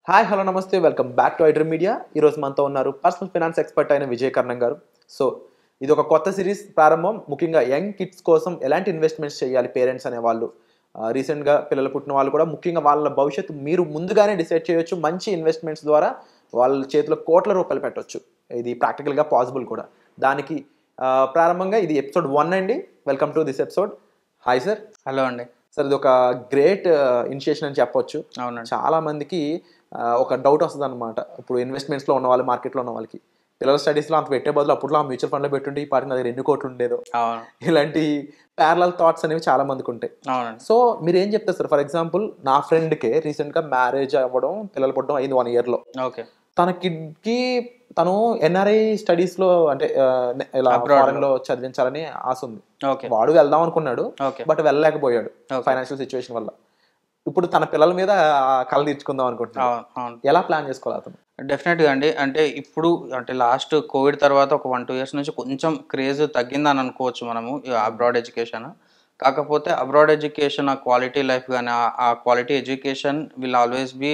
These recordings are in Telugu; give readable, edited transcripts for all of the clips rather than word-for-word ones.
హాయ్ హలో నమస్తే welcome back to iDream media. ఈరోజు మనతో ఉన్నారు పర్సనల్ ఫైనాన్స్ ఎక్స్పర్ట్ అయిన విజయ్ కర్ణం గారు. సో ఇది ఒక కొత్త సిరీస్ ప్రారంభం. ముఖ్యంగా యంగ్ కిడ్స్ కోసం ఎలాంటి ఇన్వెస్ట్మెంట్స్ చేయాలి పేరెంట్స్ అనేవాళ్ళు, రీసెంట్గా పిల్లలు పుట్టిన వాళ్ళు కూడా ముఖ్యంగా వాళ్ళ భవిష్యత్తు మీరు ముందుగానే డిసైడ్ చేయొచ్చు. మంచి ఇన్వెస్ట్మెంట్స్ ద్వారా వాళ్ళ చేతిలో కోట్ల రూపాయలు పెట్టవచ్చు. ఇది ప్రాక్టికల్గా పాసిబుల్ కూడా. దానికి ప్రారంభంగా ఇది ఎపిసోడ్ 1 అండి. Welcome to this episode. Hi sir. Hello అండి. సార్ ఇది ఒక గ్రేట్ ఇనిషియేషన్ అని చెప్పొచ్చు. అవునండి. చాలా మందికి ఒక డౌట్ వస్తుంది అనమాట. ఇప్పుడు ఇన్వెస్ట్మెంట్స్లో ఉన్న వాళ్ళు, మార్కెట్లో ఉన్న వాళ్ళకి పిల్లల స్టడీస్లో అంత పెట్టే బదులు అప్పట్లో మ్యూచువల్ ఫండ్లో పెట్టుంటే ఈ పాటికి నా దగ్గర 2 కోట్లు ఉండేదో, అవును. ఇలాంటి ప్యారలల్ థాట్స్ అనేవి చాలా మందికి ఉంటాయి. అవునండి. సో మీరు ఏం చెప్తారు సార్? ఫర్ ఎగ్జాంపుల్ నా ఫ్రెండ్కే రీసెంట్గా మ్యారేజ్ అవ్వడం, పిల్లలు పుట్టడం అయింది 1 yearలో. ఓకే. తన కిడ్కి తను ఎన్ఆర్ఐ స్టడీస్లో అంటే ఇలా ఫారెన్లో చదివించాలని ఆశ ఉంది. ఓకే. వాడు వెళ్దాం అనుకున్నాడు, ఓకే. బట్ వెళ్ళలేకపోయాడు Okay. ఫైనాన్షియల్ సిచ్యువేషన్ వల్ల. ఇప్పుడు తన పిల్లల మీద కళ తీర్చుకుందాం అనుకుంటున్నాడు. అవును. ఎలా ప్లాన్ చేసుకోవాలి అతను? డెఫినెట్గా అండి. అంటే ఇప్పుడు అంటే లాస్ట్ కోవిడ్ తర్వాత ఒక 1-2 years నుంచి కొంచెం క్రేజ్ తగ్గిందని అనుకోవచ్చు మనము అబ్రాడ్ ఎడ్యుకేషన్. కాకపోతే అబ్రాడ్ ఎడ్యుకేషన్, ఆ క్వాలిటీ లైఫ్ కానీ ఆ quality education will always be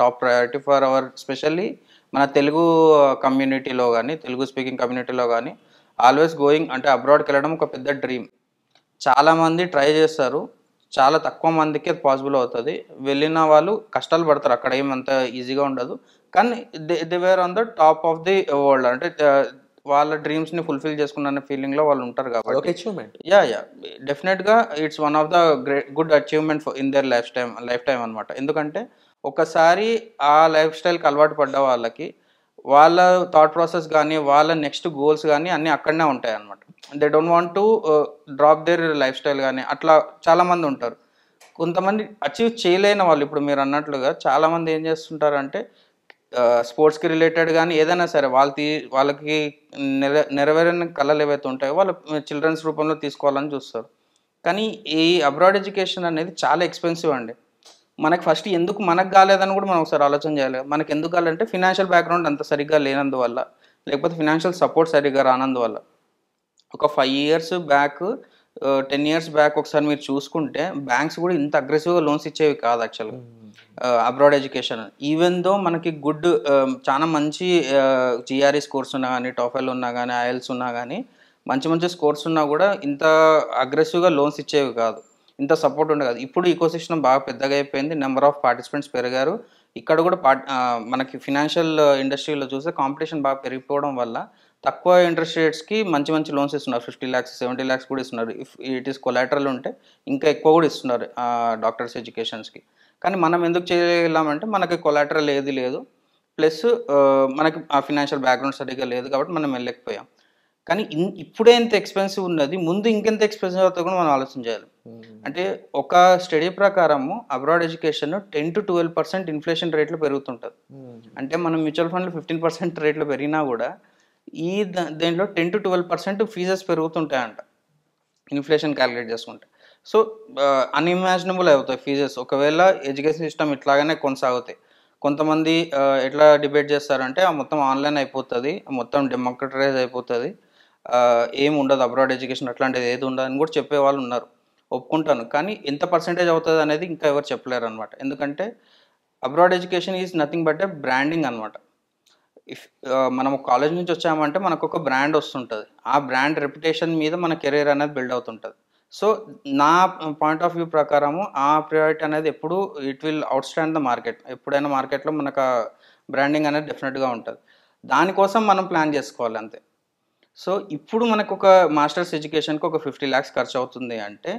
top priority for our specially మన తెలుగు కమ్యూనిటీలో కానీ, తెలుగు స్పీకింగ్ కమ్యూనిటీలో కానీ ఆల్వేస్ గోయింగ్ అంటే అబ్రాడ్కి వెళ్ళడం ఒక పెద్ద డ్రీమ్. చాలామంది ట్రై చేస్తారు, చాలా తక్కువ మందికి అది పాసిబుల్ అవుతుంది. వెళ్ళిన వాళ్ళు కష్టాలు పడతారు, అక్కడ ఏమంత ఈజీగా ఉండదు. కానీ they were on the top of the world. అంటే వాళ్ళ డ్రీమ్స్ని ఫుల్ఫిల్ చేసుకున్న ఫీలింగ్లో వాళ్ళు ఉంటారు కాబట్టి అచీవ్మెంట్. యా డెఫినెట్గా it's one of the good achievement in their life time అనమాట. ఎందుకంటే ఒకసారి ఆ లైఫ్ స్టైల్కి అలవాటు పడ్డ వాళ్ళకి వాళ్ళ థాట్ ప్రాసెస్ కానీ, వాళ్ళ నెక్స్ట్ గోల్స్ కానీ అన్నీ అక్కడనే ఉంటాయి అన్నమాట. They don't want to drop their life style కానీ. అట్లా చాలామంది ఉంటారు. కొంతమంది అచీవ్ చేయలేని వాళ్ళు, ఇప్పుడు మీరు అన్నట్లుగా చాలామంది ఏం చేస్తుంటారంటే స్పోర్ట్స్కి రిలేటెడ్ కానీ ఏదైనా సరే వాళ్ళకి నెరవేరని కళలు ఏవైతే ఉంటాయో వాళ్ళు చిల్డ్రన్స్ రూపంలో తీసుకోవాలని చూస్తారు. కానీ ఈ అబ్రాడ్ ఎడ్యుకేషన్ అనేది చాలా ఎక్స్పెన్సివ్ అండి. మనకు ఫస్ట్ ఎందుకు మనకు కాలేదని కూడా మనం ఒకసారి ఆలోచన చేయాలి. మనకు ఎందుకు కావాలంటే ఫినాన్షియల్ బ్యాక్గ్రౌండ్ అంత సరిగ్గా లేనందువల్ల, లేకపోతే ఫినాన్షియల్ సపోర్ట్ సరిగ్గా రానందువల్ల. ఒక 5 years బ్యాక్, 10 years బ్యాక్ ఒకసారి మీరు చూసుకుంటే బ్యాంక్స్ కూడా ఇంత అగ్రెసివ్గా లోన్స్ ఇచ్చేవి కాదు యాక్చువల్గా అబ్రాడ్ ఎడ్యుకేషన్. ఈవెన్ దో మనకి గుడ్ చాలా మంచి జిఆర్ఈ స్కోర్స్ ఉన్నా కానీ, టోఫెల్ ఉన్నా కానీ, ఐఎల్స్ ఉన్నా కానీ, మంచి మంచి స్కోర్స్ ఉన్నా కూడా ఇంత అగ్రెసివ్గా లోన్స్ ఇచ్చేవి కాదు, ఇంత సపోర్ట్ ఉండదు. ఇప్పుడు ఈకోసిస్టమ్ బాగా పెద్దగా అయిపోయింది, నెంబర్ ఆఫ్ పార్టిసిపెంట్స్ పెరిగారు. ఇక్కడ కూడా మనకి ఫినాన్షియల్ ఇండస్ట్రీలో చూస్తే కాంపిటీషన్ బాగా పెరిగిపోవడం వల్ల తక్కువ ఇంట్రెస్ట్ రేట్స్కి మంచి మంచి లోన్స్ ఇస్తున్నారు. 50 lakhs 70 lakhs కూడా ఇస్తున్నారు. ఇఫ్ ఇట్ ఈస్ కొలాటరల్ ఉంటే ఇంకా ఎక్కువ కూడా ఇస్తున్నారు డాక్టర్స్ ఎడ్యుకేషన్స్కి. కానీ మనం ఎందుకు చేయగలామంటే మనకి కొలాటరల్ ఏది లేదు, ప్లస్ మనకి ఆ ఫినాన్షియల్ బ్యాక్గ్రౌండ్ సరిగ్గా లేదు కాబట్టి మనం వెళ్ళలేకపోయాం. కానీ ఇప్పుడే ఎంత ఎక్స్పెన్సివ్ ఉన్నది, ముందు ఇంకెంత ఎక్స్పెన్సివ్ అవుతుందో కూడా మనం ఆలోచన చేయాలి. అంటే ఒక స్టడీ ప్రకారము అబ్రాడ్ ఎడ్యుకేషన్ 10 to 12% ఇన్ఫ్లేషన్ రేట్లో పెరుగుతుంటుంది. అంటే మనం మ్యూచువల్ ఫండ్లో 15% రేట్లో పెరిగినా కూడా దేంట్లో 10 to 12% ఫీజెస్ పెరుగుతుంటాయంట ఇన్ఫ్లేషన్ క్యాలిక్యులేట్ చేసుకుంటే. సో అన్ఇమాజినబుల్ అవుతాయి ఫీజెస్ ఒకవేళ ఎడ్యుకేషన్ సిస్టమ్ ఇట్లాగానే కొనసాగుతాయి. కొంతమంది ఎట్లా డిబేట్ చేస్తారంటే మొత్తం ఆన్లైన్ అయిపోతుంది, మొత్తం డెమోక్రటైజ్ అయిపోతుంది, ఏమి ఉండదు అబ్రాడ్ ఎడ్యుకేషన్ అట్లాంటిది ఏది ఉండదు అని కూడా చెప్పే వాళ్ళు ఉన్నారు. ఒప్పుకుంటాను, కానీ ఎంత పర్సెంటేజ్ అవుతుంది అనేది ఇంకా ఎవరు చెప్పలేరు అనమాట. ఎందుకంటే abroad education is nothing but A branding అనమాట. మనం కాలేజ్ నుంచి వచ్చామంటే మనకు ఒక బ్రాండ్ వస్తుంటుంది, ఆ బ్రాండ్ రెప్యుటేషన్ మీద మన కెరీర్ అనేది బిల్డ్ అవుతుంటుంది. సో నా పాయింట్ ఆఫ్ వ్యూ ప్రకారము ఆ ప్రియారిటీ అనేది ఎప్పుడు it will out stand the market. ఎప్పుడైనా మార్కెట్లో మనకు బ్రాండింగ్ అనేది డెఫినెట్గా ఉంటుంది. దానికోసం మనం ప్లాన్ చేసుకోవాలి అంతే. సో ఇప్పుడు మనకు ఒక మాస్టర్స్ ఎడ్యుకేషన్కి ఒక 50 lakhs ఖర్చు అవుతుంది అంటే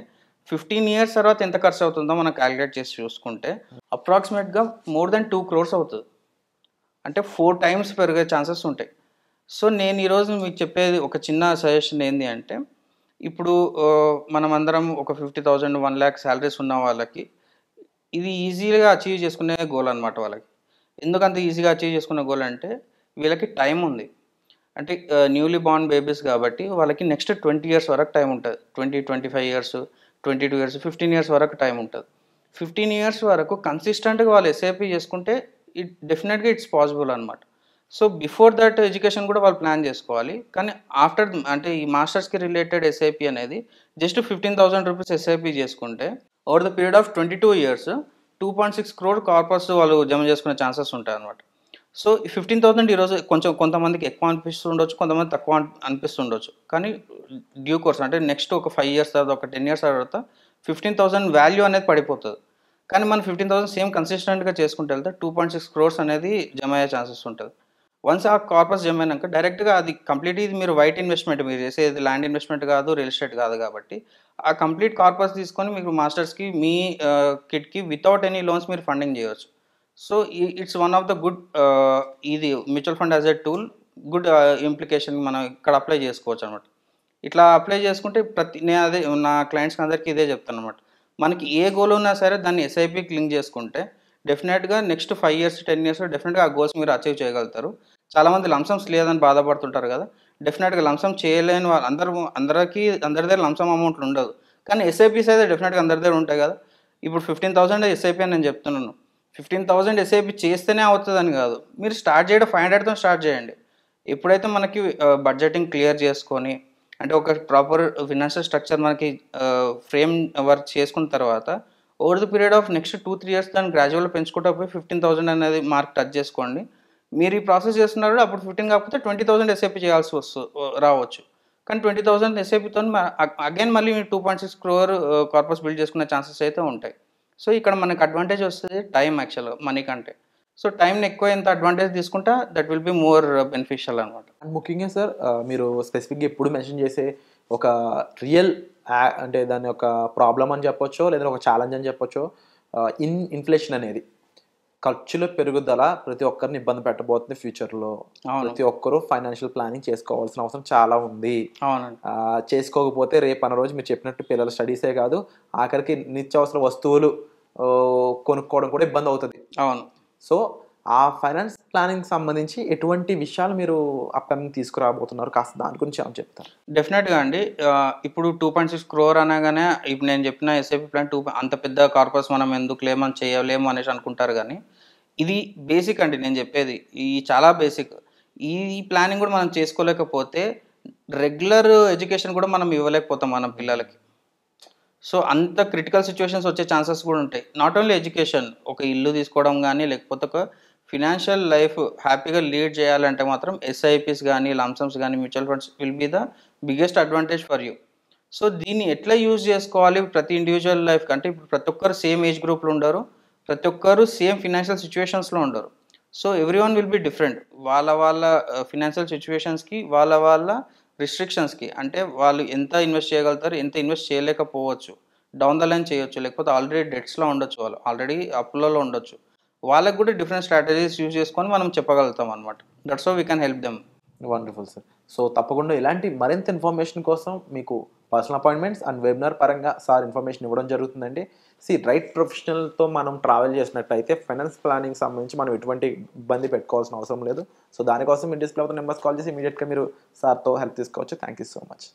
15 years తర్వాత ఎంత ఖర్చు అవుతుందో మనం క్యాలిక్యులేట్ చేసి చూసుకుంటే అప్రాక్సిమేట్గా more than 2 crores అవుతుంది. అంటే 4 times పెరిగే ఛాన్సెస్ ఉంటాయి. సో నేను ఈరోజు మీకు చెప్పేది ఒక చిన్న సజెషన్ ఏంటి అంటే, ఇప్పుడు మనమందరం ఒక 50,000 1 lakh శాలరీస్ ఉన్న వాళ్ళకి ఇది ఈజీగా అచీవ్ చేసుకునే గోల్ అనమాట వాళ్ళకి. ఎందుకంత ఈజీగా అచీవ్ చేసుకునే గోల్ అంటే వీళ్ళకి టైం ఉంది. అంటే న్యూలీ బార్న్ బేబీస్ కాబట్టి వాళ్ళకి నెక్స్ట్ 20 years వరకు టైం ఉంటుంది. 25 years 22 years 15 years వరకు టైం ఉంటుంది. 15 years వరకు కన్సిస్టెంట్గా వాళ్ళు ఎస్ఐపి చేసుకుంటే డెఫినెట్గా ఇట్స్ పాసిబుల్ అనమాట. సో బిఫోర్ దట్ ఎడ్యుకేషన్ కూడా వాళ్ళు ప్లాన్ చేసుకోవాలి. కానీ ఆఫ్టర్ అంటే ఈ మాస్టర్స్కి రిలేటెడ్ ఎస్ఐపి అనేది జస్ట్ 15,000 rupees ఎస్ఐపి చేసుకుంటే over the period of 22 years 2.6 crore corpus వాళ్ళు జమ చేసుకునే ఛాన్సెస్ ఉంటాయి అనమాట. సో 15,000 ఈరోజు కొంతమందికి ఎక్కువ అనిపిస్తుండొచ్చు, కొంతమంది తక్కువ అనిపిస్తుండొచ్చు. కానీ డ్యూ కోర్స్ అంటే నెక్స్ట్ ఒక 5 years తర్వాత, ఒక 10 years తర్వాత 15,000 వాల్యూ అనేది పడిపోతుంది. కానీ మనం 15,000 సేమ్ కన్సిస్టెంట్గా చేసుకుంటూ వెళ్తే 2.6 crores అనేది జమ అయ్యే ఛాన్సెస్ ఉంటుంది. వన్స్ ఆ కార్పస్ జమ అయినాక డైరెక్ట్గా అది కంప్లీట్, ఇది మీరు వైట్ ఇన్వెస్ట్మెంట్, మీరు చేసేది ల్యాండ్ ఇన్వెస్ట్మెంట్ కాదు, రియల్ ఎస్టేట్ కాదు. కాబట్టి ఆ కంప్లీట్ కార్పస్ తీసుకొని మీకు మాస్టర్స్కి మీ కిడ్కి వితౌట్ ఎనీ లోన్స్ మీరు ఫండింగ్ చేయవచ్చు. So it's one of the good, ఇది mutual fund as a tool good implication మనం ఇక్కడ అప్లై చేసుకోవచ్చు అనమాట. ఇట్లా అప్లై చేసుకుంటే నేను అదే నా క్లయింట్స్కి అందరికీ ఇదే చెప్తాను అనమాట. మనకి ఏ గోల్ ఉన్నా సరే దాన్ని ఎస్ఐపికి లింక్ చేసుకుంటే డెఫినెట్గా నెక్స్ట్ 5 years 10 years డెఫినెట్గా ఆ గోల్స్ మీరు అచీవ్ చేయగలుగుతారు. చాలామంది లంసమ్స్ లేదని బాధపడుతుంటారు కదా. డెఫినెట్గా లంసమ్ చేయలేని వాళ్ళు అందరి దగ్గర లంసమ్ అమౌంట్లు ఉండదు. కానీ ఎస్ఐపీస్ అయితే డెఫినెట్గా అందరి దగ్గర ఉంటాయి కదా. ఇప్పుడు 15,000 ఎస్ఐపి అని నేను చెప్తున్నాను. 15,000 ఎస్ఐపి చేస్తేనే అవుతుందని కాదు, మీరు స్టార్ట్ చేయడం 500తో స్టార్ట్ చేయండి. ఎప్పుడైతే మనకి బడ్జెటింగ్ క్లియర్ చేసుకొని, అంటే ఒక ప్రాపర్ ఫినాన్షియల్ స్ట్రక్చర్ మనకి ఫ్రేమ్ వర్క్ చేసుకున్న తర్వాత over the period of next 2-3 years దాన్ని గ్రాడ్యువల్గా పెంచుకుంటూ పోయి 15,000 అనేది మార్క్ టచ్ చేసుకోండి. మీరు ఈ ప్రాసెస్ చేస్తున్నారు, అప్పుడు 15 కాకపోతే 20,000 ఎస్ఐపి చేయాల్సి రావచ్చు. కానీ 20,000 ఎస్ఐపితో అగైన్ మళ్ళీ మీరు 2.6 crore కార్పస్ బిల్డ్ చేసుకునే ఛాన్సెస్ అయితే ఉంటాయి. సో ఇక్కడ మనకు అడ్వాంటేజ్ వస్తుంది టైం, యాక్చువల్గా మనీ కంటే. సో టైంని ఎక్కువ ఎంత అడ్వాంటేజ్ తీసుకుంటా that will be more beneficial అనమాట. అండ్ ముఖ్యంగా సార్, మీరు స్పెసిఫిక్గా ఎప్పుడు మెన్షన్ చేసే ఒక రియల్ అంటే దాని ఒక ప్రాబ్లం అని చెప్పొచ్చో, లేదా ఒక ఛాలెంజ్ అని చెప్పొచ్చో, ఇన్ఫ్లేషన్ అనేది ఖర్చుల పెరుగుదల ప్రతి ఒక్కరిని ఇబ్బంది పెట్టబోతుంది ఫ్యూచర్లో. ప్రతి ఒక్కరూ ఫైనాన్షియల్ ప్లానింగ్ చేసుకోవాల్సిన అవసరం చాలా ఉంది. చేసుకోకపోతే రేపు అన్న రోజు మీరు చెప్పినట్టు పిల్లల స్టడీసే కాదు, ఆఖరికి నిత్యావసర వస్తువులు కొనుక్కోవడం కూడా ఇబ్బంది అవుతుంది. అవును. సో ఆ ఫైనాన్స్ ప్లానింగ్ సంబంధించి ఎటువంటి విషయాలు మీరు అప్కమింగ్ తీసుకురాబోతున్నారు, కాస్త దాని గురించి ఏమైనా చెప్తారు? డెఫినెట్గా అండి. ఇప్పుడు 2.6 crore అనగానే ఇప్పుడు నేను చెప్పిన ఎస్ఐపి ప్లాన్ అంత పెద్ద కార్పస్ మనం ఎందుకు లేమని చేయలేము అనేసి అనుకుంటారు. కానీ ఇది బేసిక్ అండి, నేను చెప్పేది ఈ చాలా బేసిక్. ఈ ప్లానింగ్ కూడా మనం చేసుకోలేకపోతే రెగ్యులర్ ఎడ్యుకేషన్ కూడా మనం ఇవ్వలేకపోతాం మన పిల్లలకి. సో అంత క్రిటికల్ సిచ్యువేషన్స్ వచ్చే ఛాన్సెస్ కూడా ఉంటాయి. నాట్ ఓన్లీ ఎడ్యుకేషన్, ఒక ఇల్లు తీసుకోవడం కానీ, లేకపోతే ఒక ఫినాన్షియల్ లైఫ్ హ్యాపీగా లీడ్ చేయాలంటే మాత్రం ఎస్ఐపిస్ కానీ, లంసమ్స్ కానీ, mutual funds will be the biggest advantage for you. So దీన్ని ఎట్లా యూజ్ చేసుకోవాలి ప్రతి ఇండివిజువల్ లైఫ్ కంటే, ఇప్పుడు ప్రతి ఒక్కరు సేమ్ ఏజ్ గ్రూప్లో ఉండరు, ప్రతి ఒక్కరు సేమ్ ఫినాన్షియల్ సిచ్యువేషన్స్లో ఉండరు. So every one will be different. వాళ్ళ ఫినాన్షియల్ సిచ్యువేషన్స్కి, వాళ్ళ రిస్ట్రిక్షన్స్కి, అంటే వాళ్ళు ఎంత ఇన్వెస్ట్ చేయగలుగుతారు, ఎంత ఇన్వెస్ట్ చేయలేకపోవచ్చు, డౌన్ ద లైన్ చేయొచ్చు, లేకపోతే ఆల్రెడీ డెట్స్లో ఉండొచ్చు, వాళ్ళు ఆల్రెడీ అప్పులలో ఉండొచ్చు. వాళ్ళకు కూడా డిఫరెంట్ స్ట్రాటజీస్ యూజ్ చేసుకొని మనం చెప్పగలుగుతాం అనమాట. That's how we can help them. Wonderful sir. So తప్పకుండా ఇలాంటి మరింత ఇన్ఫర్మేషన్ కోసం మీకు పర్సనల్ అపాయింట్మెంట్స్ అండ్ వెబినార్ పరంగా సార్ ఇన్ఫర్మేషన్ ఇవ్వడం జరుగుతుందండి. రైట్ ప్రొఫెషనల్తో మనం ట్రావెల్ చేసినట్లయితే ఫైనాన్స్ ప్లానింగ్ సంబంధించి మనం ఎటువంటి ఇబ్బంది పెట్టుకోవాల్సిన అవసరం లేదు. సో దానికోసం మీ డిస్ప్లే అవుతున్న నెంబర్స్ కాల్ చేసి ఇమీడియట్గా మీరు సార్తో హెల్ప్ తీసుకోవచ్చు. Thank you so much.